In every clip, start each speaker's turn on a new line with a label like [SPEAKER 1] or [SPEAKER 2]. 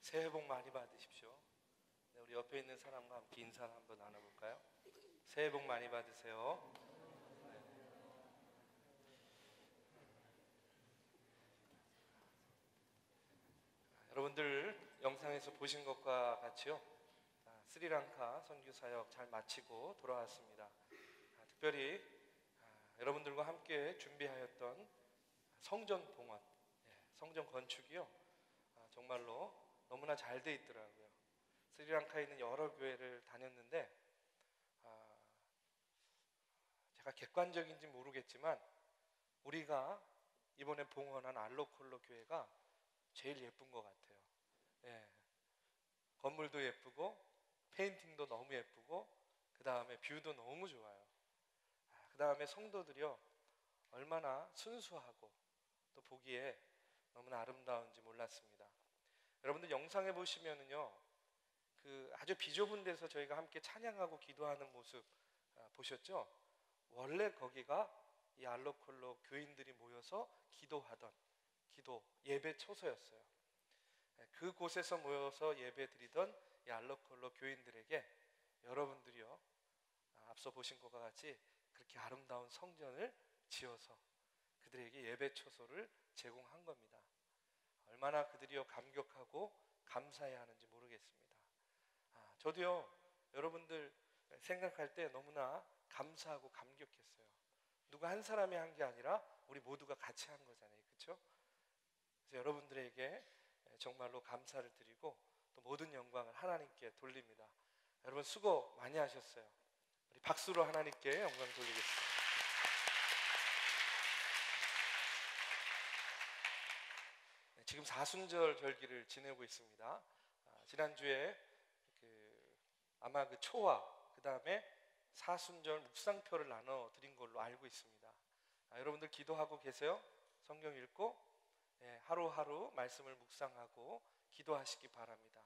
[SPEAKER 1] 새해 복 많이 받으십시오. 네, 우리 옆에 있는 사람과 함께 인사를 한번 나눠볼까요? 새해 복 많이 받으세요. 여러분들 영상에서 보신 것과 같이요, 스리랑카 선교 사역 잘 마치고 돌아왔습니다. 특별히 여러분들과 함께 준비하였던 성전 봉헌, 성전 건축이요, 정말로 너무나 잘 돼 있더라고요. 스리랑카에 있는 여러 교회를 다녔는데 제가 객관적인지 모르겠지만 우리가 이번에 봉헌한 알로콜로 교회가 제일 예쁜 것 같아요. 예. 건물도 예쁘고 페인팅도 너무 예쁘고 그 다음에 뷰도 너무 좋아요. 그 다음에 성도들이요, 얼마나 순수하고 또 보기에 너무나 아름다운지 몰랐습니다. 여러분들 영상에 보시면은요, 그 아주 비좁은 데서 저희가 함께 찬양하고 기도하는 모습 보셨죠? 원래 거기가 이 알로콜로 교인들이 모여서 기도하던 기도 예배 초소였어요. 그곳에서 모여서 예배 드리던 이 알로콜로 교인들에게 여러분들이요, 앞서 보신 것과 같이 그렇게 아름다운 성전을 지어서 그들에게 예배 초소를 제공한 겁니다. 얼마나 그들이요 감격하고 감사해야 하는지 모르겠습니다. 저도요, 여러분들 생각할 때 너무나 감사하고 감격했어요. 누가 한 사람이 한 게 아니라 우리 모두가 같이 한 거잖아요. 그렇죠? 그래서 여러분들에게 정말로 감사를 드리고 또 모든 영광을 하나님께 돌립니다. 여러분 수고 많이 하셨어요. 우리 박수로 하나님께 영광 돌리겠습니다. 지금 사순절 절기를 지내고 있습니다. 지난주에 아마 그 초와 그 다음에 사순절 묵상표를 나눠 드린 걸로 알고 있습니다. 여러분들 기도하고 계세요? 성경 읽고 하루하루 말씀을 묵상하고 기도하시기 바랍니다.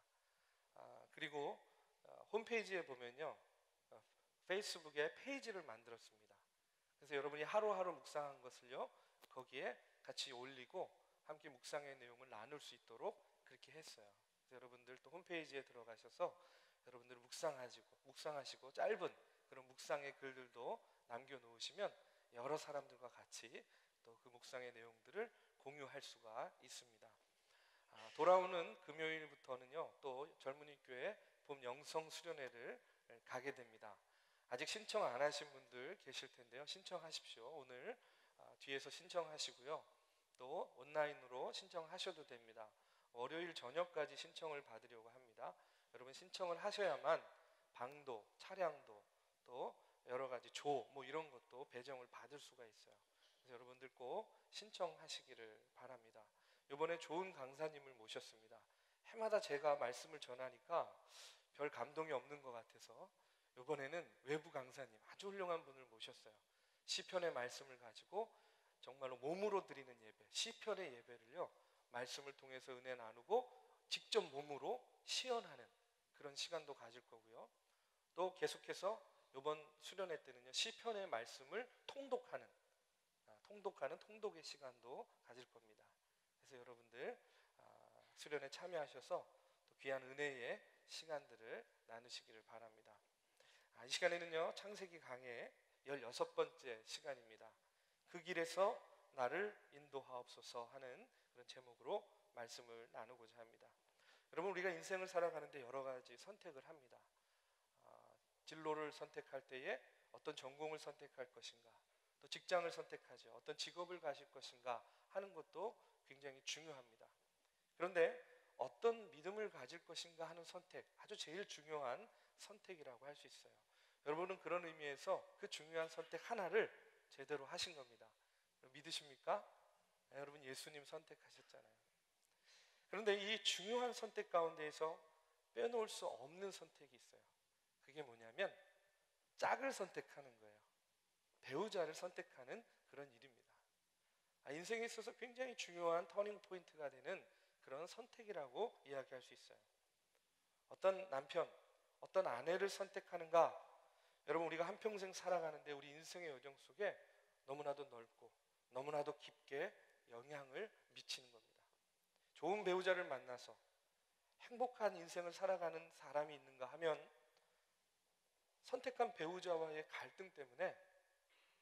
[SPEAKER 1] 그리고 홈페이지에 보면요, 페이스북에 페이지를 만들었습니다. 그래서 여러분이 하루하루 묵상한 것을요, 거기에 같이 올리고 함께 묵상의 내용을 나눌 수 있도록 그렇게 했어요. 그래서 여러분들 또 홈페이지에 들어가셔서 여러분들 묵상하시고 짧은 그런 묵상의 글들도 남겨놓으시면 여러 사람들과 같이 또 그 묵상의 내용들을 공유할 수가 있습니다. 돌아오는 금요일부터는요, 또 젊은이교회 봄 영성 수련회를 가게 됩니다. 아직 신청 안 하신 분들 계실 텐데요, 신청하십시오. 오늘 뒤에서 신청하시고요, 또 온라인으로 신청하셔도 됩니다. 월요일 저녁까지 신청을 받으려고 합니다. 여러분 신청을 하셔야만 방도, 차량도, 또 여러 가지 뭐 이런 것도 배정을 받을 수가 있어요. 그래서 여러분들 꼭 신청하시기를 바랍니다. 이번에 좋은 강사님을 모셨습니다. 해마다 제가 말씀을 전하니까 별 감동이 없는 것 같아서 이번에는 외부 강사님, 아주 훌륭한 분을 모셨어요. 시편의 말씀을 가지고 정말로 몸으로 드리는 예배, 시편의 예배를요, 말씀을 통해서 은혜 나누고 직접 몸으로 시연하는 그런 시간도 가질 거고요. 또 계속해서 이번 수련회 때는요, 시편의 말씀을 통독하는 통독의 시간도 가질 겁니다. 그래서 여러분들 수련회 참여하셔서 또 귀한 은혜의 시간들을 나누시기를 바랍니다. 이 시간에는요, 창세기 강해 16번째 시간입니다. 그 길에서 나를 인도하옵소서 하는 그런 제목으로 말씀을 나누고자 합니다. 여러분, 우리가 인생을 살아가는데 여러 가지 선택을 합니다. 진로를 선택할 때에 어떤 전공을 선택할 것인가, 또 직장을 선택하죠, 어떤 직업을 가질 것인가 하는 것도 굉장히 중요합니다. 그런데 어떤 믿음을 가질 것인가 하는 선택, 아주 제일 중요한 선택이라고 할 수 있어요. 여러분은 그런 의미에서 그 중요한 선택 하나를 제대로 하신 겁니다. 믿으십니까? 여러분 예수님 선택하셨잖아요. 그런데 이 중요한 선택 가운데에서 빼놓을 수 없는 선택이 있어요. 그게 뭐냐면 짝을 선택하는 거예요. 배우자를 선택하는 그런 일입니다. 인생에 있어서 굉장히 중요한 터닝 포인트가 되는 그런 선택이라고 이야기할 수 있어요. 어떤 남편, 어떤 아내를 선택하는가? 여러분, 우리가 한평생 살아가는데 우리 인생의 여정 속에 너무나도 넓고 너무나도 깊게 영향을 미치는 겁니다. 좋은 배우자를 만나서 행복한 인생을 살아가는 사람이 있는가 하면 선택한 배우자와의 갈등 때문에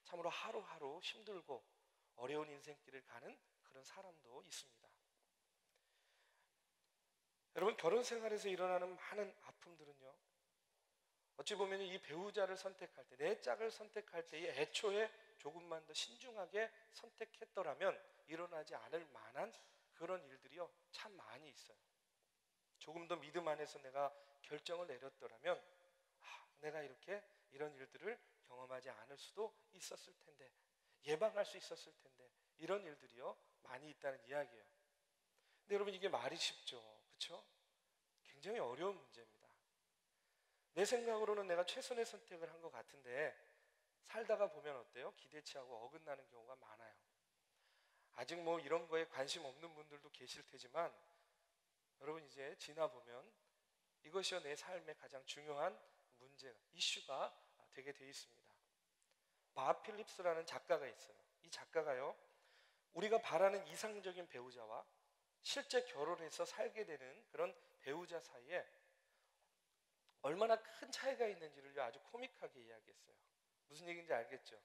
[SPEAKER 1] 참으로 하루하루 힘들고 어려운 인생길을 가는 그런 사람도 있습니다. 여러분, 결혼 생활에서 일어나는 많은 아픔들은요, 어찌 보면 이 배우자를 선택할 때, 내 짝을 선택할 때에 애초에 조금만 더 신중하게 선택했더라면 일어나지 않을 만한 그런 일들이요, 참 많이 있어요. 조금 더 믿음 안에서 내가 결정을 내렸더라면 내가 이렇게 이런 일들을 경험하지 않을 수도 있었을 텐데, 예방할 수 있었을 텐데, 이런 일들이요 많이 있다는 이야기예요. 근데 여러분, 이게 말이 쉽죠, 그렇죠? 굉장히 어려운 문제입니다. 내 생각으로는 내가 최선의 선택을 한 것 같은데 살다가 보면 어때요? 기대치하고 어긋나는 경우가 많아요. 아직 뭐 이런 거에 관심 없는 분들도 계실 테지만 여러분, 이제 지나보면 이것이요 내 삶의 가장 중요한 문제가, 이슈가 되게 돼 있습니다. 바 필립스라는 작가가 있어요. 이 작가가요, 우리가 바라는 이상적인 배우자와 실제 결혼해서 살게 되는 그런 배우자 사이에 얼마나 큰 차이가 있는지를 아주 코믹하게 이야기했어요. 무슨 얘기인지 알겠죠?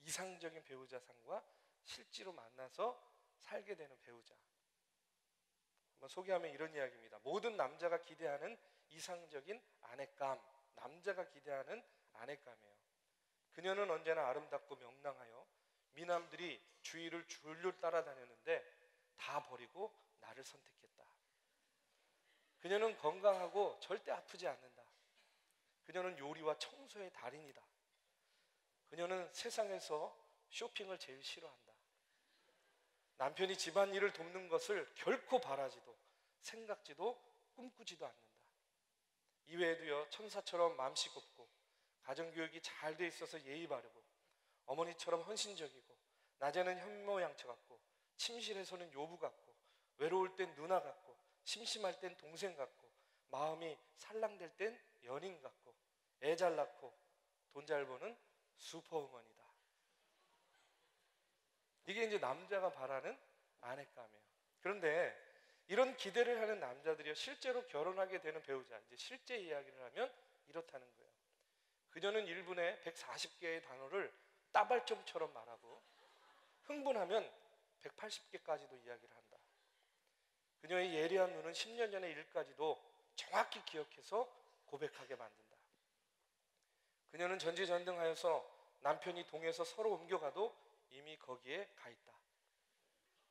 [SPEAKER 1] 이상적인 배우자 상과 실제로 만나서 살게 되는 배우자. 한번 소개하면 이런 이야기입니다. 모든 남자가 기대하는 이상적인 아내감, 남자가 기대하는 아내감이에요. 그녀는 언제나 아름답고 명랑하여 미남들이 주위를 줄줄 따라다녔는데 다 버리고 나를 선택했다. 그녀는 건강하고 절대 아프지 않는다. 그녀는 요리와 청소의 달인이다. 그녀는 세상에서 쇼핑을 제일 싫어한다. 남편이 집안일을 돕는 것을 결코 바라지도 생각지도 꿈꾸지도 않는다. 이외에도요, 천사처럼 맘씨 곱고 가정교육이 잘 돼 있어서 예의 바르고 어머니처럼 헌신적이고 낮에는 현모양처 같고 침실에서는 요부 같고 외로울 땐 누나 같고 심심할 땐 동생 같고 마음이 살랑될 땐 연인 같고 애 잘 낳고 돈 잘 버는 슈퍼우먼이다. 이게 이제 남자가 바라는 아내감이에요. 그런데 이런 기대를 하는 남자들이 실제로 결혼하게 되는 배우자, 이제 실제 이야기를 하면 이렇다는 거예요. 그녀는 1분에 140개의 단어를 따발점처럼 말하고 흥분하면 180개까지도 이야기를 한다. 그녀의 예리한 눈은 10년 전의 일까지도 정확히 기억해서 고백하게 만든다. 그녀는 전지전능하여서 남편이 동해서 서로 옮겨가도 이미 거기에 가 있다.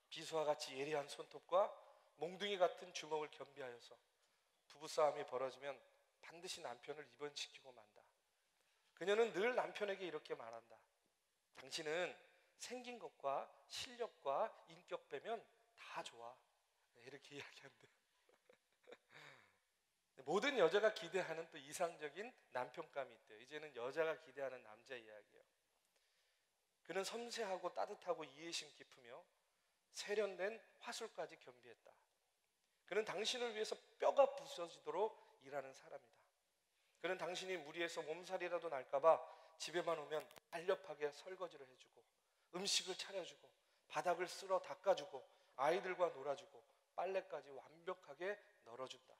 [SPEAKER 1] 비수와 같이 예리한 손톱과 몽둥이 같은 주먹을 겸비하여서 부부싸움이 벌어지면 반드시 남편을 입원시키고 만다. 그녀는 늘 남편에게 이렇게 말한다. 당신은 생긴 것과 실력과 인격 빼면 다 좋아. 이렇게 이야기한대. 모든 여자가 기대하는 또 이상적인 남편감이 있대요. 이제는 여자가 기대하는 남자 이야기예요. 그는 섬세하고 따뜻하고 이해심 깊으며 세련된 화술까지 겸비했다. 그는 당신을 위해서 뼈가 부서지도록 일하는 사람이다. 그는 당신이 무리해서 몸살이라도 날까봐 집에만 오면 알렵하게 설거지를 해주고 음식을 차려주고 바닥을 쓸어 닦아주고 아이들과 놀아주고 빨래까지 완벽하게 널어준다.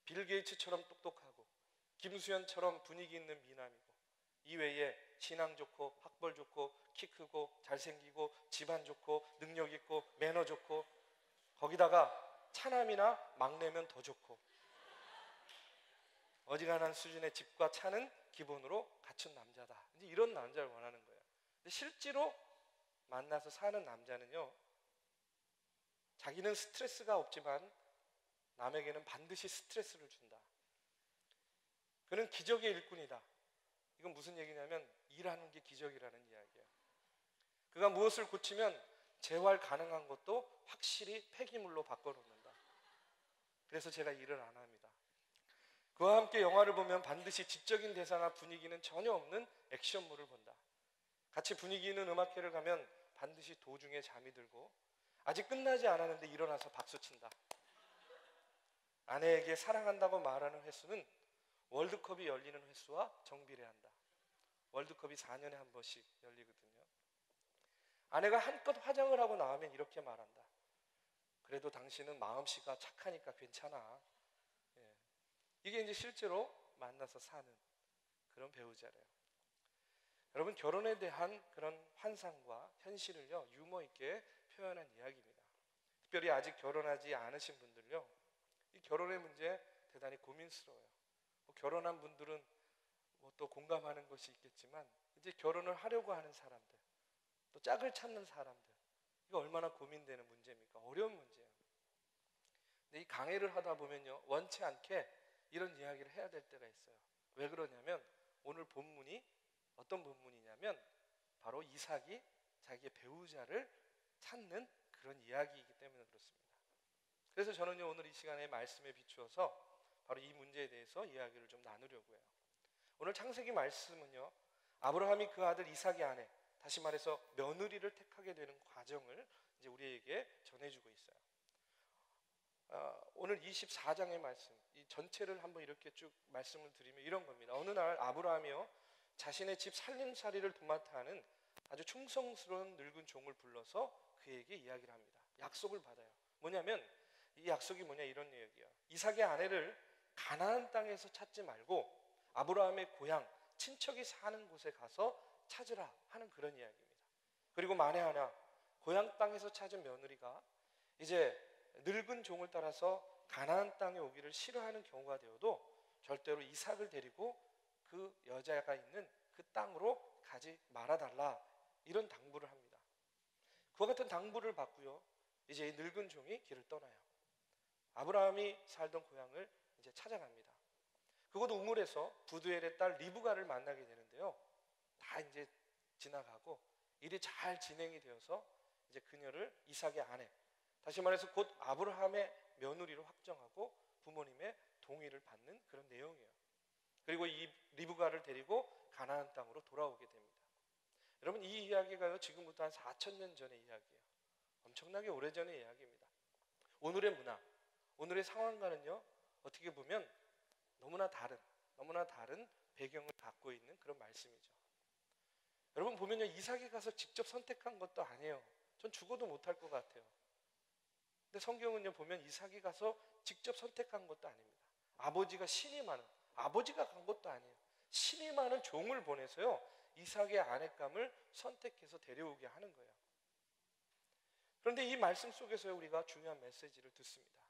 [SPEAKER 1] 빌 게이츠처럼 똑똑하고 김수현처럼 분위기 있는 미남이고 이외에 신앙 좋고 학벌 좋고 키 크고 잘생기고 집안 좋고 능력 있고 매너 좋고 거기다가 차남이나 막내면 더 좋고 어지간한 수준의 집과 차는 기본으로 갖춘 남자다. 이제 이런 남자를 원하는 거예요. 근데 실제로 만나서 사는 남자는요, 자기는 스트레스가 없지만 남에게는 반드시 스트레스를 준다. 그는 기적의 일꾼이다. 이건 무슨 얘기냐면 일하는 게 기적이라는 이야기예요. 그가 무엇을 고치면 재활 가능한 것도 확실히 폐기물로 바꿔놓는다. 그래서 제가 일을 안 합니다. 그와 함께 영화를 보면 반드시 지적인 대사나 분위기는 전혀 없는 액션물을 본다. 같이 분위기 있는 음악회를 가면 반드시 도중에 잠이 들고 아직 끝나지 않았는데 일어나서 박수친다. 아내에게 사랑한다고 말하는 횟수는 월드컵이 열리는 횟수와 정비례한다. 월드컵이 4년에 한 번씩 열리거든요. 아내가 한껏 화장을 하고 나오면 이렇게 말한다. 그래도 당신은 마음씨가 착하니까 괜찮아. 예. 이게 이제 실제로 만나서 사는 그런 배우자래요. 여러분, 결혼에 대한 그런 환상과 현실을요, 유머 있게 표현한 이야기입니다. 특별히 아직 결혼하지 않으신 분들요, 이 결혼의 문제 대단히 고민스러워요. 결혼한 분들은 또 공감하는 것이 있겠지만, 이제 결혼을 하려고 하는 사람들, 또 짝을 찾는 사람들, 이거 얼마나 고민되는 문제입니까? 어려운 문제예요. 근데 이 강해를 하다 보면요, 원치 않게 이런 이야기를 해야 될 때가 있어요. 왜 그러냐면, 오늘 본문이 어떤 본문이냐면 바로 이삭이 자기의 배우자를 찾는 그런 이야기이기 때문에 그렇습니다. 그래서 저는요, 오늘 이 시간에 말씀에 비추어서 바로 이 문제에 대해서 이야기를 좀 나누려고 해요. 오늘 창세기 말씀은요, 아브라함이 그 아들 이삭의 아내, 다시 말해서 며느리를 택하게 되는 과정을 이제 우리에게 전해주고 있어요. 오늘 24장의 말씀, 이 전체를 한번 이렇게 쭉 말씀을 드리면 이런 겁니다. 어느 날 아브라함이요, 자신의 집 살림살이를 도맡아 하는 아주 충성스러운 늙은 종을 불러서 그에게 이야기를 합니다. 약속을 받아요. 뭐냐면 이 약속이 뭐냐, 이런 얘기예요. 이삭의 아내를 가나안 땅에서 찾지 말고 아브라함의 고향, 친척이 사는 곳에 가서 찾으라 하는 그런 이야기입니다. 그리고 만에 하나 고향 땅에서 찾은 며느리가 이제 늙은 종을 따라서 가나안 땅에 오기를 싫어하는 경우가 되어도 절대로 이삭을 데리고 그 여자가 있는 그 땅으로 가지 말아달라, 이런 당부를 합니다. 그와 같은 당부를 받고요, 이제 이 늙은 종이 길을 떠나요. 아브라함이 살던 고향을 이제 찾아갑니다. 그곳 우물에서 부두엘의 딸 리브가를 만나게 되는데요, 다 이제 지나가고 일이 잘 진행이 되어서 이제 그녀를 이삭의 아내, 다시 말해서 곧 아브라함의 며느리로 확정하고 부모님의 동의를 받는 그런 내용이에요. 그리고 이 리브가를 데리고 가나안 땅으로 돌아오게 됩니다. 여러분, 이 이야기가요, 지금부터 한 4,000년 전의 이야기예요. 엄청나게 오래전의 이야기입니다. 오늘의 문화, 오늘의 상황과는요, 어떻게 보면 너무나 다른 배경을 갖고 있는 그런 말씀이죠. 여러분 보면요, 이삭이 가서 직접 선택한 것도 아니에요. 전 죽어도 못할 것 같아요. 근데 성경은요, 보면 이삭이 가서 직접 선택한 것도 아닙니다. 아버지가 신이 많은, 아버지가 간 것도 아니에요. 신이 많은 종을 보내서요, 이삭의 아내감을 선택해서 데려오게 하는 거예요. 그런데 이 말씀 속에서 우리가 중요한 메시지를 듣습니다.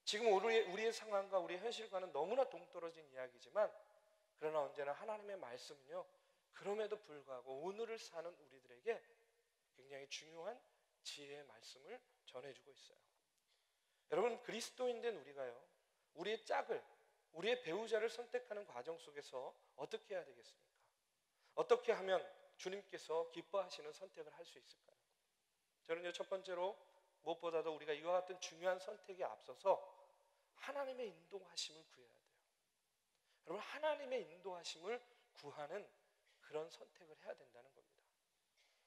[SPEAKER 1] 지금 우리의 상황과 우리의 현실과는 너무나 동떨어진 이야기지만, 그러나 언제나 하나님의 말씀은요, 그럼에도 불구하고 오늘을 사는 우리들에게 굉장히 중요한 지혜의 말씀을 전해주고 있어요. 여러분, 그리스도인 된 우리가요, 우리의 짝을, 우리의 배우자를 선택하는 과정 속에서 어떻게 해야 되겠습니까? 어떻게 하면 주님께서 기뻐하시는 선택을 할 수 있을까요? 저는요, 첫 번째로 무엇보다도 우리가 이와 같은 중요한 선택에 앞서서 하나님의 인도하심을 구해야 돼요. 여러분, 하나님의 인도하심을 구하는 그런 선택을 해야 된다는 겁니다.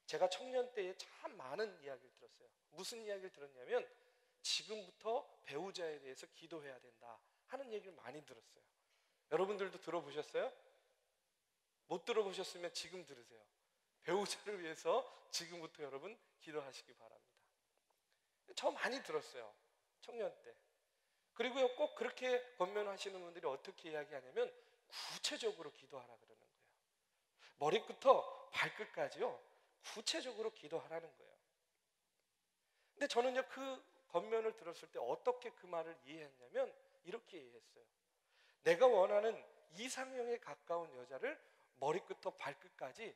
[SPEAKER 1] 제가 청년 때에 참 많은 이야기를 들었어요. 무슨 이야기를 들었냐면, 지금부터 배우자에 대해서 기도해야 된다 하는 얘기를 많이 들었어요. 여러분들도 들어보셨어요? 못 들어보셨으면 지금 들으세요. 배우자를 위해서 지금부터 여러분 기도하시기 바랍니다. 저 많이 들었어요, 청년 때. 그리고요, 꼭 그렇게 권면하시는 분들이 어떻게 이야기하냐면 구체적으로 기도하라 그러는 거예요. 머리부터 발끝까지요, 구체적으로 기도하라는 거예요. 근데 저는요, 그 권면을 들었을 때 어떻게 그 말을 이해했냐면 이렇게 이해했어요. 내가 원하는 이상형에 가까운 여자를 머리부터 발끝까지,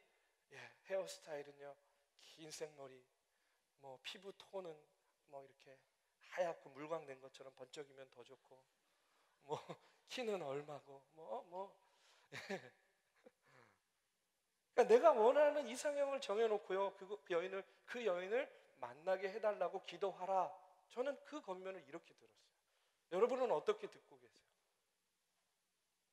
[SPEAKER 1] 헤어스타일은요, 긴 생머리, 뭐 피부 톤은 뭐 이렇게 하얗고 물광된 것처럼 번쩍이면 더 좋고, 뭐 키는 얼마고, 그러니까 내가 원하는 이상형을 정해놓고요, 그 여인을 만나게 해달라고 기도하라. 저는 그 권면을 이렇게 들었어요. 여러분은 어떻게 듣고 계세요?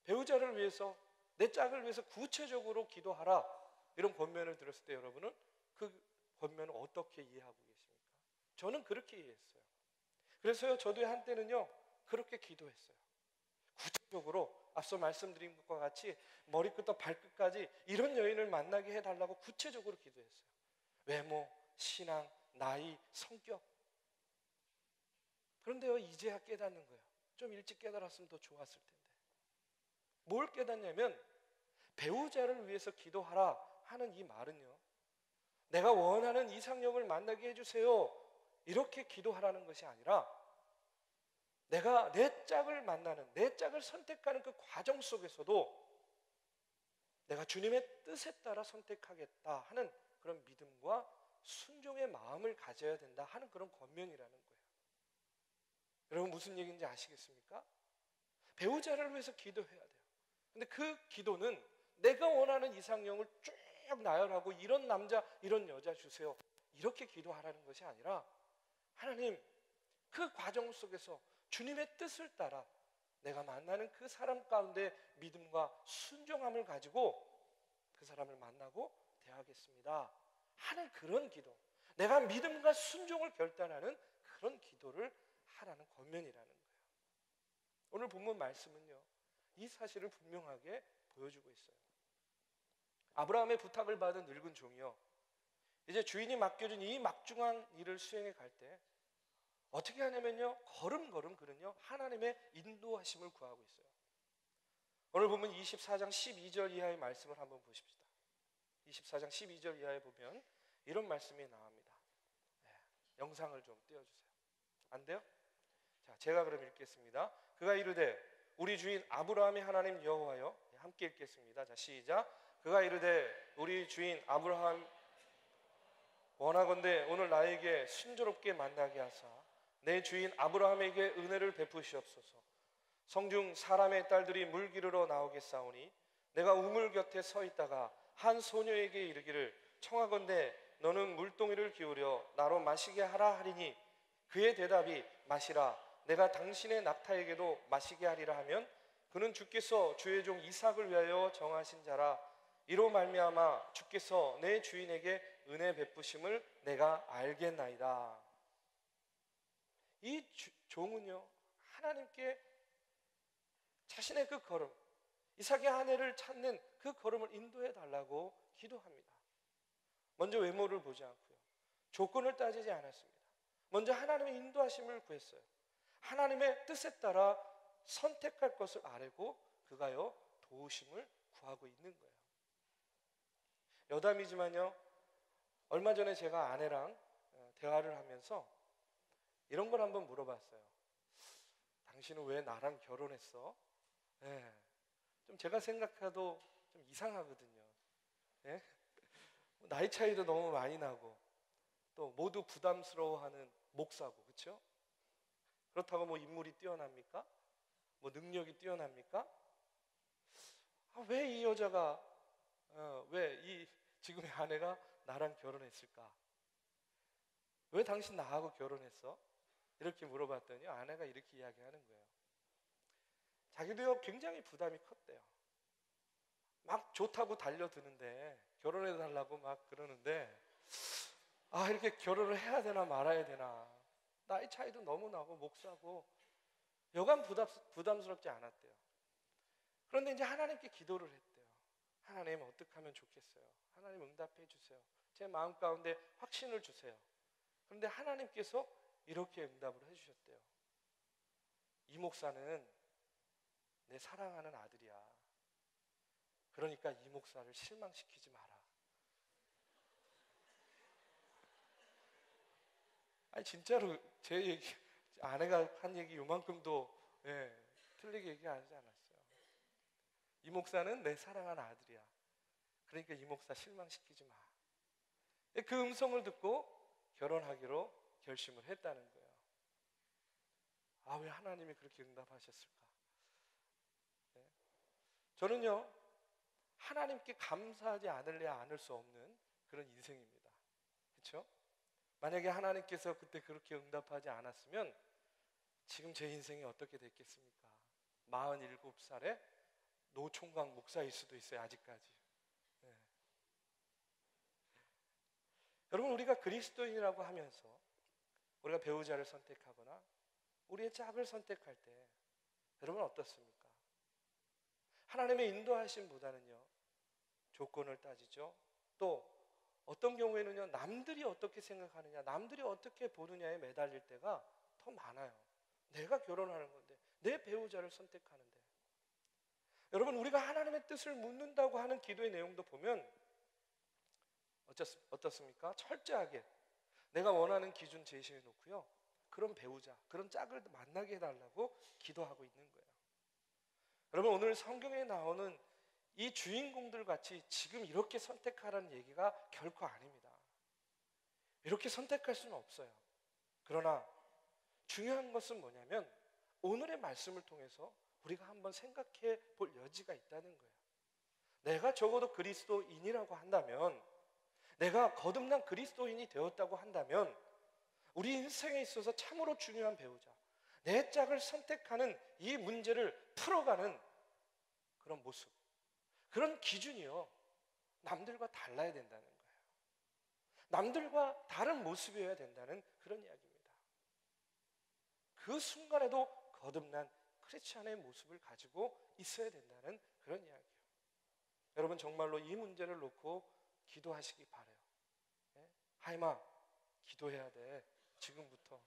[SPEAKER 1] 배우자를 위해서, 내 짝을 위해서 구체적으로 기도하라, 이런 권면을 들었을 때 여러분은 그 권면을 어떻게 이해하고 계십니까? 저는 그렇게 이해했어요. 그래서요, 저도 한때는요, 그렇게 기도했어요. 구체적으로 앞서 말씀드린 것과 같이 머리끝부터 발끝까지 이런 여인을 만나게 해달라고 구체적으로 기도했어요. 외모, 신앙, 나이, 성격. 그런데요, 이제야 깨닫는 거예요. 좀 일찍 깨달았으면 더 좋았을 텐데. 뭘 깨닫냐면 배우자를 위해서 기도하라 하는 이 말은요, 내가 원하는 이상형을 만나게 해주세요, 이렇게 기도하라는 것이 아니라 내가 내 짝을 만나는, 내 짝을 선택하는 그 과정 속에서도 내가 주님의 뜻에 따라 선택하겠다 하는 그런 믿음과 순종의 마음을 가져야 된다 하는 그런 권면이라는 거예요. 여러분, 무슨 얘기인지 아시겠습니까? 배우자를 위해서 기도해야 돼요. 근데 그 기도는 내가 원하는 이상형을 쭉 나열하고 이런 남자, 이런 여자 주세요, 이렇게 기도하라는 것이 아니라, 하나님, 그 과정 속에서 주님의 뜻을 따라 내가 만나는 그 사람 가운데 믿음과 순종함을 가지고 그 사람을 만나고 대하겠습니다 하는 그런 기도, 내가 믿음과 순종을 결단하는 그런 기도를 하라는 권면이라는 거예요. 오늘 본문 말씀은요, 이 사실을 분명하게 보여주고 있어요. 아브라함의 부탁을 받은 늙은 종이요, 이제 주인이 맡겨준 이 막중한 일을 수행해 갈 때 어떻게 하냐면요, 걸음걸음 그는요 하나님의 인도하심을 구하고 있어요. 오늘 보면 24장 12절 이하의 말씀을 한번 보십시다. 24장 12절 이하에 보면 이런 말씀이 나옵니다. 네, 영상을 좀 띄워주세요. 안 돼요? 자, 제가 그럼 읽겠습니다. 그가 이르되 우리 주인 아브라함의 하나님 여호와여, 함께 읽겠습니다. 자, 시작. 그가 이르되 우리 주인 아브라함 원하건대 오늘 나에게 순조롭게 만나게 하사 내 주인 아브라함에게 은혜를 베푸시옵소서. 성중 사람의 딸들이 물 기르러 나오겠사오니 내가 우물 곁에 서 있다가 한 소녀에게 이르기를 청하건대 너는 물동이를 기울여 나로 마시게 하라 하리니 그의 대답이 마시라, 내가 당신의 낙타에게도 마시게 하리라 하면 그는 주께서 주의 종 이삭을 위하여 정하신 자라. 이로 말미암아 주께서 내 주인에게 은혜 베푸심을 내가 알겠나이다. 이 종은요, 하나님께 자신의 그 걸음, 이삭의 아내를 찾는 그 걸음을 인도해 달라고 기도합니다. 먼저 외모를 보지 않고요, 조건을 따지지 않았습니다. 먼저 하나님의 인도하심을 구했어요. 하나님의 뜻에 따라 선택할 것을 아뢰고 그가요 도우심을 구하고 있는 거예요. 여담이지만요, 얼마 전에 제가 아내랑 대화를 하면서 이런 걸 한번 물어봤어요. 당신은 왜 나랑 결혼했어? 네. 좀 제가 생각해도 좀 이상하거든요. 네? 나이 차이도 너무 많이 나고 또 모두 부담스러워하는 목사고, 그렇죠? 그렇다고 뭐 인물이 뛰어납니까? 뭐 능력이 뛰어납니까? 왜 이 여자가 왜 이 지금의 아내가 나랑 결혼했을까? 왜 당신 나하고 결혼했어? 이렇게 물어봤더니 아내가 이렇게 이야기하는 거예요. 자기도요 굉장히 부담이 컸대요. 막 좋다고 달려드는데, 결혼해 달라고 막 그러는데, 이렇게 결혼을 해야 되나 말아야 되나, 나이 차이도 너무 나고 목사고 여간 부담스럽지 않았대요. 그런데 이제 하나님께 기도를 했대요. 하나님, 어떻게 하면 좋겠어요? 하나님 응답해 주세요. 제 마음 가운데 확신을 주세요. 그런데 하나님께서 이렇게 응답을 해주셨대요. 이 목사는 내 사랑하는 아들이야. 그러니까 이 목사를 실망시키지 마라. 아니 진짜로 제 얘기, 아내가 한 얘기 요만큼도 틀리게 얘기하지 않았어요. 이 목사는 내 사랑하는 아들이야. 그러니까 이 목사 실망시키지 마. 그 음성을 듣고 결혼하기로 결심을 했다는 거예요. 왜 하나님이 그렇게 응답하셨을까? 저는요, 하나님께 감사하지 않을래야 않을 수 없는 그런 인생입니다. 그렇죠? 만약에 하나님께서 그때 그렇게 응답하지 않았으면 지금 제 인생이 어떻게 됐겠습니까? 47살에 노총각 목사일 수도 있어요, 아직까지. 네. 여러분, 우리가 그리스도인이라고 하면서 우리가 배우자를 선택하거나 우리의 짝을 선택할 때 여러분 어떻습니까? 하나님의 인도하심보다는요 조건을 따지죠. 또 어떤 경우에는요 남들이 어떻게 생각하느냐, 남들이 어떻게 보느냐에 매달릴 때가 더 많아요. 내가 결혼하는 건데, 내 배우자를 선택하는데. 여러분, 우리가 하나님의 뜻을 묻는다고 하는 기도의 내용도 보면 어떻습니까? 철저하게 내가 원하는 기준 제시해 놓고요, 그런 배우자, 그런 짝을 만나게 해달라고 기도하고 있는 거예요. 여러분, 오늘 성경에 나오는 이 주인공들 같이 지금 이렇게 선택하라는 얘기가 결코 아닙니다. 이렇게 선택할 수는 없어요. 그러나 중요한 것은 뭐냐면 오늘의 말씀을 통해서 우리가 한번 생각해 볼 여지가 있다는 거예요. 내가 적어도 그리스도인이라고 한다면, 내가 거듭난 그리스도인이 되었다고 한다면, 우리 인생에 있어서 참으로 중요한 배우자, 내 짝을 선택하는 이 문제를 풀어가는 그런 모습, 그런 기준이요, 남들과 달라야 된다는 거예요. 남들과 다른 모습이어야 된다는 그런 이야기입니다. 그 순간에도 거듭난 크리스찬의 모습을 가지고 있어야 된다는 그런 이야기예요. 여러분, 정말로 이 문제를 놓고 기도하시기 바라요. 네? 하임아, 기도해야 돼. 지금부터.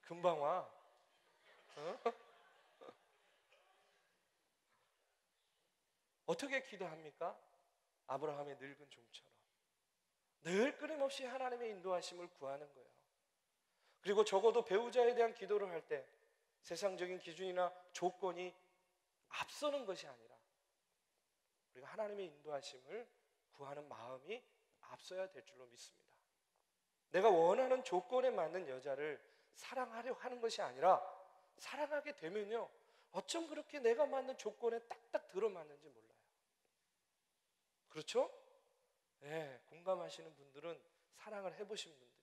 [SPEAKER 1] 금방 와. 어떻게 기도합니까? 아브라함의 늙은 종처럼 늘 끊임없이 하나님의 인도하심을 구하는 거예요. 그리고 적어도 배우자에 대한 기도를 할 때 세상적인 기준이나 조건이 앞서는 것이 아니라 우리가 하나님의 인도하심을 구하는 마음이 앞서야 될 줄로 믿습니다. 내가 원하는 조건에 맞는 여자를 사랑하려 하는 것이 아니라, 사랑하게 되면요, 어쩜 그렇게 내가 맞는 조건에 딱딱 들어맞는지 몰라요. 그렇죠? 네, 공감하시는 분들은 사랑을 해보신 분들이야.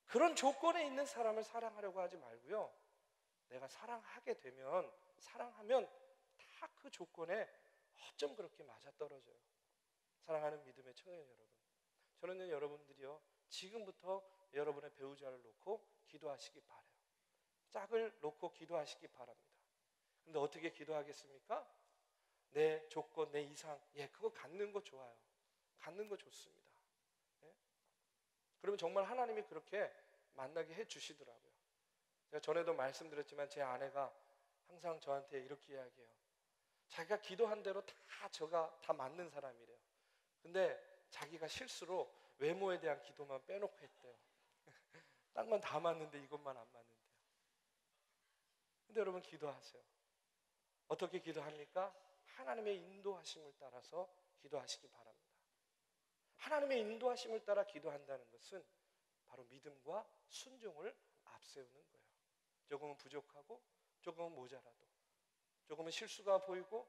[SPEAKER 1] 그런 조건에 있는 사람을 사랑하려고 하지 말고요, 내가 사랑하면 다 그 조건에 어쩜 그렇게 맞아떨어져요. 사랑하는 믿음의 청년 여러분, 저는요, 여러분들이요, 지금부터 여러분의 배우자를 놓고 기도하시기 바라요. 짝을 놓고 기도하시기 바랍니다. 근데 어떻게 기도하겠습니까? 내 조건, 내 이상, 그거 갖는 거 좋아요. 갖는 거 좋습니다. 그러면 정말 하나님이 그렇게 만나게 해주시더라고요. 제가 전에도 말씀드렸지만 제 아내가 항상 저한테 이렇게 이야기해요. 자기가 기도한 대로 저가 다 맞는 사람이래요. 근데 자기가 실수로 외모에 대한 기도만 빼놓고 했대요. 딴 건 다 맞는데 이것만 안 맞는데요. 근데 여러분, 기도하세요. 어떻게 기도합니까? 하나님의 인도하심을 따라서 기도하시기 바랍니다. 하나님의 인도하심을 따라 기도한다는 것은 바로 믿음과 순종을 앞세우는 거예요. 조금은 부족하고, 조금은 모자라도, 조금은 실수가 보이고,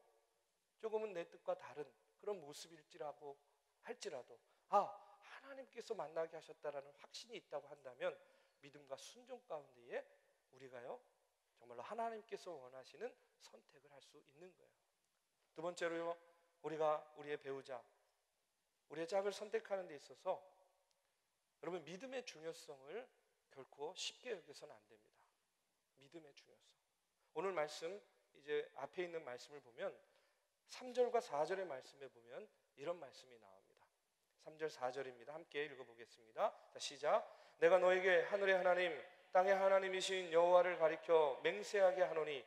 [SPEAKER 1] 조금은 내 뜻과 다른 그런 모습일지라고 할지라도, 하나님께서 만나게 하셨다라는 확신이 있다고 한다면 믿음과 순종 가운데에 우리가요, 정말로 하나님께서 원하시는 선택을 할 수 있는 거예요. 두 번째로요, 우리가 우리의 배우자, 우리의 짝을 선택하는 데 있어서 여러분, 믿음의 중요성을 결코 쉽게 여겨서는 안 됩니다. 믿음의 중요성. 오늘 말씀, 이제 앞에 있는 말씀을 보면 3절과 4절의 말씀에 보면 이런 말씀이 나옵니다. 3절 4절입니다. 함께 읽어보겠습니다. 자, 시작. 내가 너에게 하늘의 하나님, 땅의 하나님이신 여호와를 가리켜 맹세하게 하노니,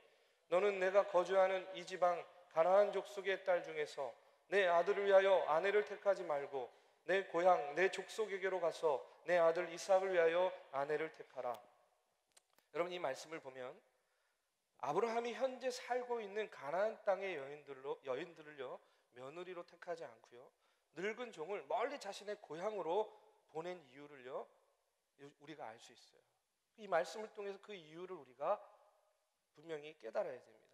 [SPEAKER 1] 너는 내가 거주하는 이 지방 가나안 족속의 딸 중에서 내 아들을 위하여 아내를 택하지 말고 내 고향 내 족속에게로 가서 내 아들 이삭을 위하여 아내를 택하라. 여러분, 이 말씀을 보면 아브라함이 현재 살고 있는 가나안 땅의 여인들을요, 며느리로 택하지 않고요, 늙은 종을 멀리 자신의 고향으로 보낸 이유를요, 우리가 알 수 있어요. 이 말씀을 통해서 그 이유를 우리가 분명히 깨달아야 됩니다.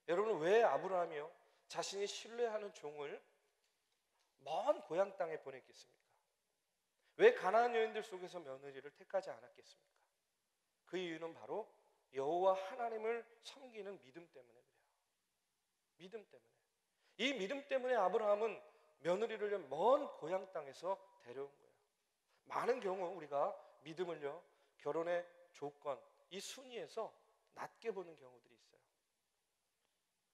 [SPEAKER 1] 여러분, 왜 아브라함이요, 자신이 신뢰하는 종을 먼 고향 땅에 보냈겠습니까? 왜 가나안 여인들 속에서 며느리를 택하지 않았겠습니까? 그 이유는 바로 여호와 하나님을 섬기는 믿음 때문에 그래요. 믿음 때문에. 이 믿음 때문에 아브라함은 며느리를 먼 고향 땅에서 데려온 거예요. 많은 경우 우리가 믿음을요, 결혼의 조건, 이 순위에서 낮게 보는 경우들이 있어요.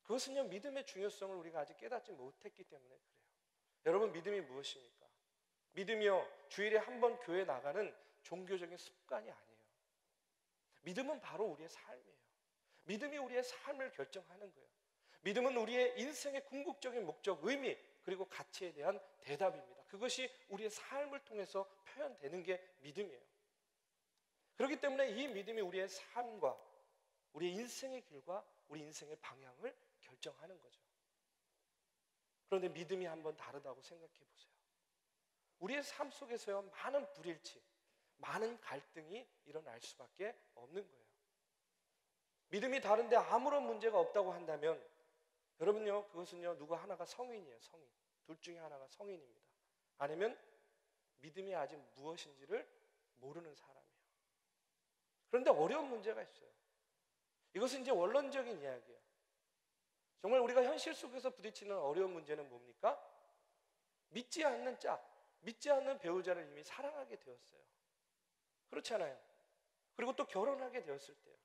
[SPEAKER 1] 그것은요, 믿음의 중요성을 우리가 아직 깨닫지 못했기 때문에 그래요. 여러분, 믿음이 무엇입니까? 믿음이요, 주일에 한 번 교회 나가는 종교적인 습관이 아니에요. 믿음은 바로 우리의 삶이에요. 믿음이 우리의 삶을 결정하는 거예요. 믿음은 우리의 인생의 궁극적인 목적, 의미, 그리고 가치에 대한 대답입니다. 그것이 우리의 삶을 통해서 표현되는 게 믿음이에요. 그렇기 때문에 이 믿음이 우리의 삶과 우리의 인생의 길과 우리 인생의 방향을 결정하는 거죠. 그런데 믿음이 한번 다르다고 생각해 보세요. 우리의 삶 속에서요, 많은 불일치, 많은 갈등이 일어날 수밖에 없는 거예요. 믿음이 다른데 아무런 문제가 없다고 한다면 여러분요, 그것은요, 누구 하나가 성인이에요. 성인. 둘 중에 하나가 성인입니다. 아니면 믿음이 아직 무엇인지를 모르는 사람이에요. 그런데 어려운 문제가 있어요. 이것은 이제 원론적인 이야기예요. 정말 우리가 현실 속에서 부딪히는 어려운 문제는 뭡니까? 믿지 않는 짝, 믿지 않는 배우자를 이미 사랑하게 되었어요. 그렇잖아요. 그리고 또 결혼하게 되었을 때요.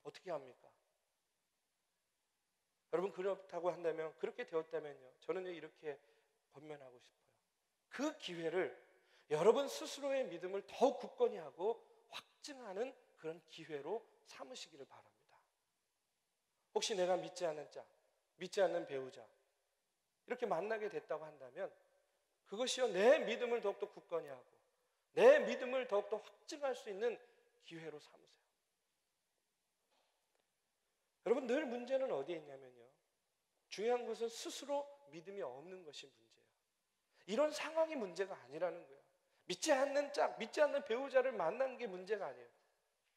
[SPEAKER 1] 어떻게 합니까? 여러분, 그렇다고 한다면, 그렇게 되었다면요, 저는 이렇게 권면하고 싶어요. 그 기회를 여러분 스스로의 믿음을 더욱 굳건히 하고 확증하는 그런 기회로 삼으시기를 바랍니다. 혹시 내가 믿지 않는 짝, 믿지 않는 배우자 이렇게 만나게 됐다고 한다면 그것이요, 내 믿음을 더욱더 굳건히 하고 내 믿음을 더욱더 확증할 수 있는 기회로 삼으세요. 여러분, 늘 문제는 어디에 있냐면요, 중요한 것은 스스로 믿음이 없는 것이 문제예요. 이런 상황이 문제가 아니라는 거예요. 믿지 않는 짝, 믿지 않는 배우자를 만난 게 문제가 아니에요.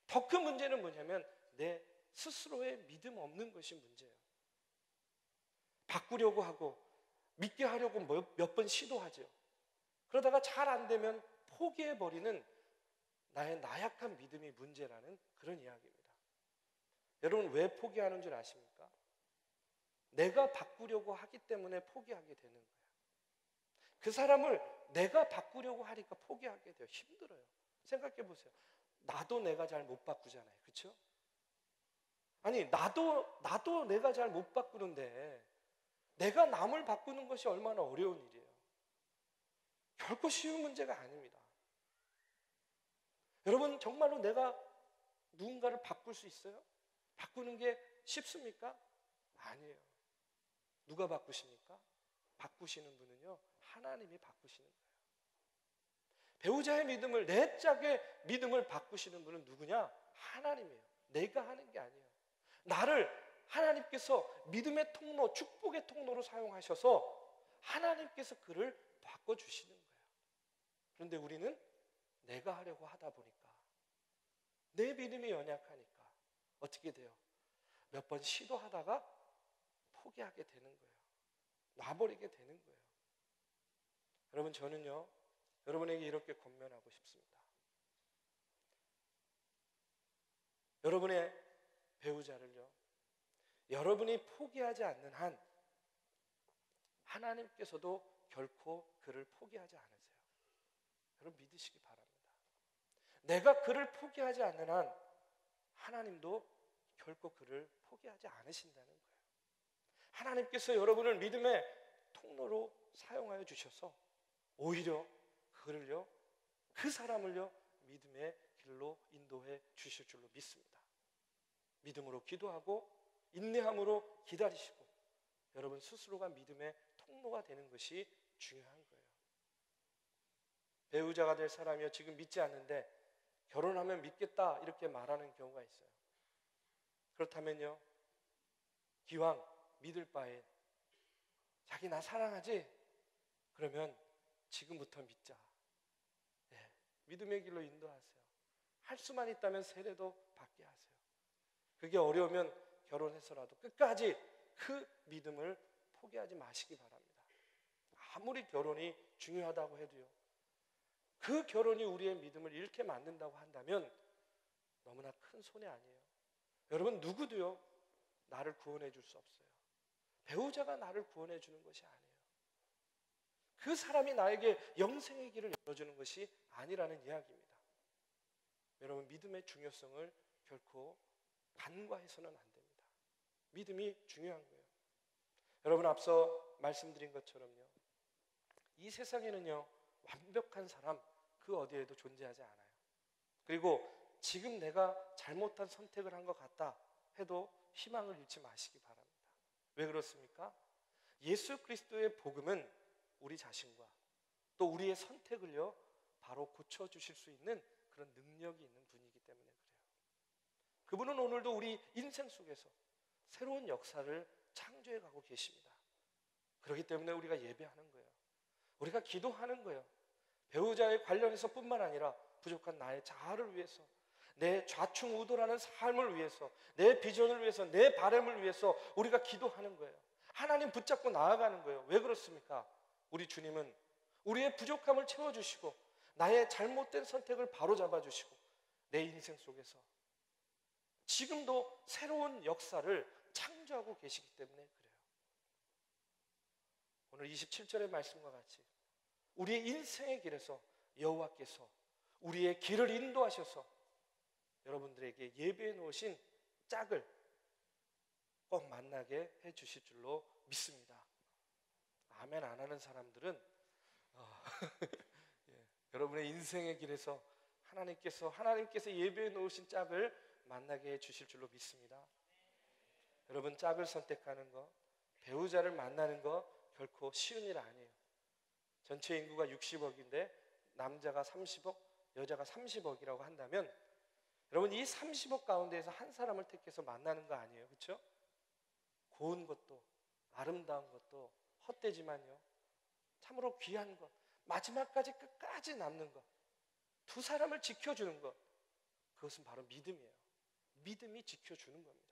[SPEAKER 1] 더 큰 문제는 뭐냐면 내 스스로의 믿음 없는 것이 문제예요. 바꾸려고 하고 믿게 하려고 몇 번 시도하죠. 그러다가 잘 안 되면 포기해버리는 나의 나약한 믿음이 문제라는 그런 이야기입니다. 여러분, 왜 포기하는 줄 아십니까? 내가 바꾸려고 하기 때문에 포기하게 되는 거예요. 그 사람을 내가 바꾸려고 하니까 포기하게 돼요. 힘들어요. 생각해 보세요. 나도 내가 잘 못 바꾸잖아요. 그렇죠? 아니, 나도 내가 잘 못 바꾸는데 내가 남을 바꾸는 것이 얼마나 어려운 일이에요. 결코 쉬운 문제가 아닙니다. 여러분, 정말로 내가 누군가를 바꿀 수 있어요? 바꾸는 게 쉽습니까? 아니에요. 누가 바꾸십니까? 바꾸시는 분은요, 하나님이 바꾸시는 거예요. 배우자의 믿음을, 내 짝의 믿음을 바꾸시는 분은 누구냐? 하나님이에요. 내가 하는 게 아니에요. 나를 하나님께서 믿음의 통로, 축복의 통로로 사용하셔서 하나님께서 그를 바꿔주시는 거예요. 그런데 우리는 내가 하려고 하다 보니까, 내 믿음이 연약하니까 어떻게 돼요? 몇 번 시도하다가 포기하게 되는 거예요. 놔버리게 되는 거예요. 여러분, 저는요, 여러분에게 이렇게 권면하고 싶습니다. 여러분의 배우자를요, 여러분이 포기하지 않는 한 하나님께서도 결코 그를 포기하지 않으세요. 여러분, 믿으시기 바랍니다. 내가 그를 포기하지 않는 한 하나님도 결코 그를 포기하지 않으신다는 거예요. 하나님께서 여러분을 믿음의 통로로 사용하여 주셔서 오히려 그를요, 그 사람을요, 믿음의 길로 인도해 주실 줄로 믿습니다. 믿음으로 기도하고 인내함으로 기다리시고 여러분 스스로가 믿음의 통로가 되는 것이 중요한 거예요. 배우자가 될 사람이요, 지금 믿지 않는데 결혼하면 믿겠다 이렇게 말하는 경우가 있어요. 그렇다면요, 기왕 믿을 바에 자기 나 사랑하지? 그러면 지금부터 믿자. 네, 믿음의 길로 인도하세요. 할 수만 있다면 세례도 받게 하세요. 그게 어려우면 결혼해서라도 끝까지 그 믿음을 포기하지 마시기 바랍니다. 아무리 결혼이 중요하다고 해도요, 그 결혼이 우리의 믿음을 잃게 만든다고 한다면 너무나 큰 손해 아니에요. 여러분, 누구도요 나를 구원해 줄 수 없어요. 배우자가 나를 구원해 주는 것이 아니에요. 그 사람이 나에게 영생의 길을 열어주는 것이 아니라는 이야기입니다. 여러분, 믿음의 중요성을 결코 간과해서는 안 됩니다. 믿음이 중요한 거예요. 여러분, 앞서 말씀드린 것처럼요, 이 세상에는요 완벽한 사람, 그 어디에도 존재하지 않아요. 그리고 지금 내가 잘못한 선택을 한 것 같다 해도 희망을 잃지 마시기 바랍니다. 왜 그렇습니까? 예수 그리스도의 복음은 우리 자신과 또 우리의 선택을요 바로 고쳐주실 수 있는 그런 능력이 있는 분이기 때문에 그래요. 그분은 오늘도 우리 인생 속에서 새로운 역사를 창조해 가고 계십니다. 그렇기 때문에 우리가 예배하는 거예요. 우리가 기도하는 거예요. 배우자에 관련해서 뿐만 아니라 부족한 나의 자아를 위해서, 내 좌충우돌하는 삶을 위해서, 내 비전을 위해서, 내 바람을 위해서 우리가 기도하는 거예요. 하나님 붙잡고 나아가는 거예요. 왜 그렇습니까? 우리 주님은 우리의 부족함을 채워주시고 나의 잘못된 선택을 바로잡아 주시고 내 인생 속에서 지금도 새로운 역사를 창조하고 계시기 때문에 그래요. 오늘 27절의 말씀과 같이 우리의 인생의 길에서 여호와께서 우리의 길을 인도하셔서 여러분들에게 예배해 놓으신 짝을 꼭 만나게 해 주실 줄로 믿습니다. 아멘 안 하는 사람들은 예, 여러분의 인생의 길에서 하나님께서 예배해 놓으신 짝을 만나게 해 주실 줄로 믿습니다. 여러분, 짝을 선택하는 거, 배우자를 만나는 거 결코 쉬운 일 아니에요. 전체 인구가 60억인데 남자가 30억, 여자가 30억이라고 한다면 여러분, 이 30억 가운데에서 한 사람을 택해서 만나는 거 아니에요. 그렇죠? 고운 것도 아름다운 것도 헛되지만요, 참으로 귀한 것, 마지막까지 끝까지 남는 것, 두 사람을 지켜주는 것, 그것은 바로 믿음이에요. 믿음이 지켜주는 겁니다.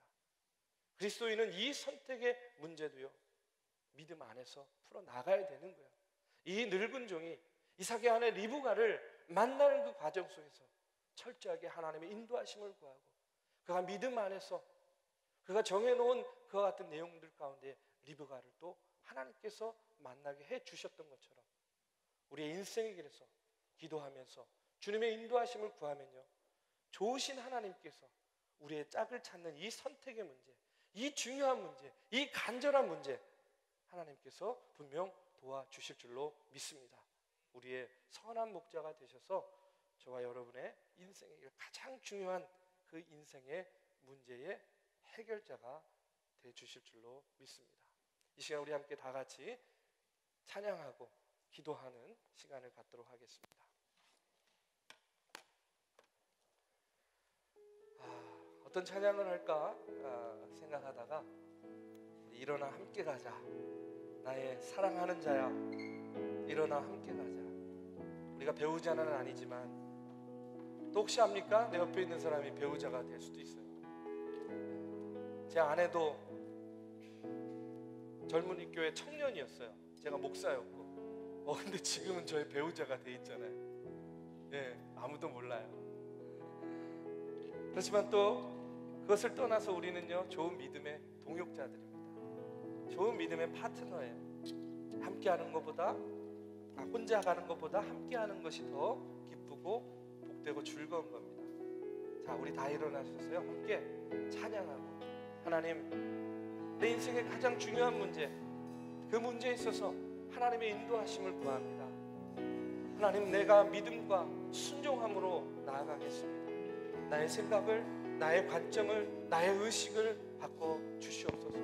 [SPEAKER 1] 그리스도인은 이 선택의 문제도요, 믿음 안에서 풀어나가야 되는 거예요. 이 늙은 종이 이삭의 아내 리브가를 만나는 그 과정 속에서 철저하게 하나님의 인도하심을 구하고 그가 믿음 안에서 그가 정해놓은 그와 같은 내용들 가운데 리브가를 또 하나님께서 만나게 해주셨던 것처럼 우리의 인생의 길에서 기도하면서 주님의 인도하심을 구하면요, 좋으신 하나님께서 우리의 짝을 찾는 이 선택의 문제, 이 중요한 문제, 이 간절한 문제 하나님께서 분명 도와주실 줄로 믿습니다. 우리의 선한 목자가 되셔서 저와 여러분의 인생의 가장 중요한 그 인생의 문제의 해결자가 되주실 줄로 믿습니다. 이 시간 우리 함께 다 같이 찬양하고 기도하는 시간을 갖도록 하겠습니다. 어떤 찬양을 할까 생각하다가 일어나 함께 가자, 나의 사랑하는 자야 일어나 함께 가자. 우리가 배우자는 아니지만 또 혹시 압니까? 내 옆에 있는 사람이 배우자가 될 수도 있어요. 제 아내도 젊은이 교회 청년이었어요. 제가 목사였고 근데 지금은 저의 배우자가 돼 있잖아요. 예, 아무도 몰라요. 그렇지만 또 그것을 떠나서 우리는요, 좋은 믿음의 동역자들입니다. 좋은 믿음의 파트너예요. 함께하는 것보다 혼자 가는 것보다 함께하는 것이 더 기쁘고 복되고 즐거운 겁니다. 자, 우리 다 일어나셔서요, 함께 찬양하고 하나님, 내 인생의 가장 중요한 문제, 그 문제에 있어서 하나님의 인도하심을 구합니다. 하나님, 내가 믿음과 순종함으로 나아가겠습니다. 나의 생각을, 나의 관점을, 나의 의식을 바꿔 주시옵소서.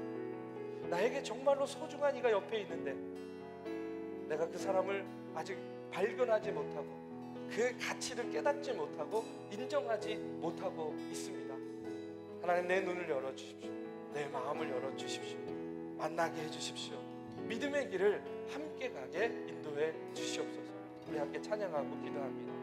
[SPEAKER 1] 나에게 정말로 소중한 이가 옆에 있는데 내가 그 사람을 아직 발견하지 못하고 그 가치를 깨닫지 못하고 인정하지 못하고 있습니다. 하나님, 내 눈을 열어주십시오. 내 마음을 열어주십시오. 만나게 해주십시오. 믿음의 길을 함께 가게 인도해 주시옵소서. 우리 함께 찬양하고 기도합니다.